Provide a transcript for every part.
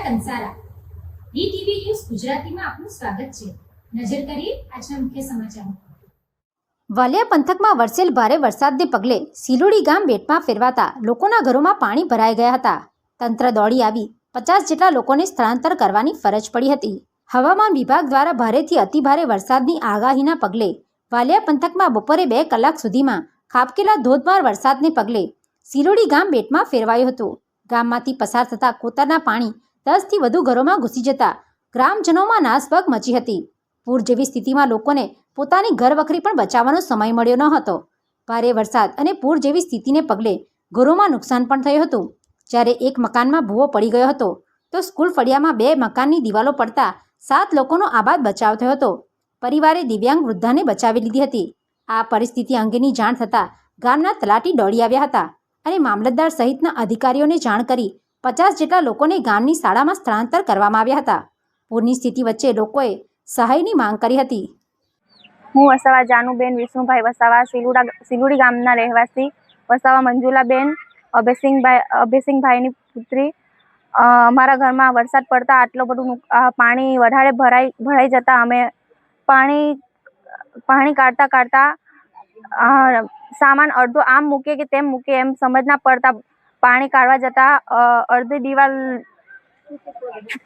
Kansara DTV news ગુજરાતીમાં આપનું સ્વાગત છે। નજર કરીએ આજના મુખ્ય સમાચારો। વાલિયા પંથકમાં વરસેલ ભારે વરસાદને પગલે સિલોડી ગામ બેટમાં ફેરવાતા લોકોના ઘરોમાં પાણી ભરાઈ ગયા હતા। તંત્ર દોડી આવી 50 જેટલા લોકોને સ્થળાંતર કરવાની ફરજ પડી હતી। હવામાન વિભાગ દ્વારા ભારેથી અતિભારે વરસાદની આગાહીના પગલે વાલિયા પંથકમાં બપોરે 2 કલાક સુધીમાં ખાબકેલા ધોધમાર વરસાદને પગલે સિલોડી ગામ બેટમાં ફેરવાયું હતું। ગામમાંથી પસાર થતા કોતરના પાણી 10 થી વધુ ઘરોમાં ઘૂસી જતા ગ્રામજનોમાં નાસભાગ મચી હતી। પૂર જેવી સ્થિતિમાં લોકોને પોતાની ઘરવખરી પણ બચાવવાનો સમય મળ્યો ન હતો। ભારે વરસાદ અને પૂર જેવી સ્થિતિને પગલે ઘરોમાં નુકસાન પણ થયું હતું। જ્યારે એક મકાનમાં ભૂવો પડી ગયો હતો તો સ્કૂલ ફળિયામાં 2 મકાનની દિવાલો પડતા 7 લોકોનો આબાદ બચાવ થયો હતો। પરિવારે દિવ્યાંગ વૃદ્ધાને બચાવી લીધી હતી। આ પરિસ્થિતિ અંગેની જાણ થતાં ગામના તલાટી દોડી આવ્યા હતા અને મામલતદાર સહિતના અધિકારીઓને જાણ કરી 50 જેટલા લોકોને ગામની શાળામાં સ્થળાંતર કરવામાં આવ્યા હતા। પૂરની સ્થિતિ વચ્ચે લોકોએ સહાયની માંગ કરી હતી। હું વસાવા જાનુબેન વિષ્ણુભાઈ વસાવા સિલુડી ગામના રહેવાસી વસાવા મંજુલાબેન અભયસિંહભાઈની પુત્રી। અમારા ઘરમાં વરસાદ પડતા આટલું બધું પાણી વધારે ભરાઈ જતા અમે પાણી કાઢતા સામાન અડધો આમ મૂકે કે તેમ મૂકે એમ સમજ ના પડતા પાણી કાઢવા જતા અડધી દિવાલ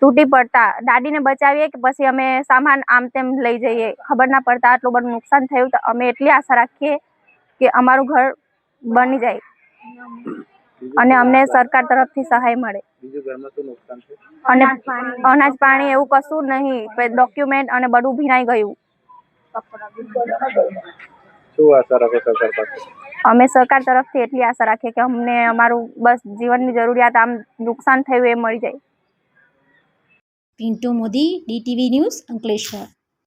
તૂટી પડતા દાદીને બચાવીએ કે પછી અમે સામાન આમ તેમ લઈ જઈએ ખબર ના પડતા આટલું બધું નુકસાન થયું। તો અમે એટલી આશા રાખીએ કે અમારું ઘર બની જાય અને અમને સરકાર તરફથી સહાય મળે। અને અનાજ પાણી એવું કશું નહીં, ડોક્યુમેન્ટ અને બધું ભીનાઈ ગયું। અમે સરકાર તરફથી એટલી આશા રાખીએ કે અમને અમારું બસ જીવનની જરૂરિયાત આમ નુકસાન થયું એ મળી જાય। Pintu Modi, DTV news, Ankleshwar.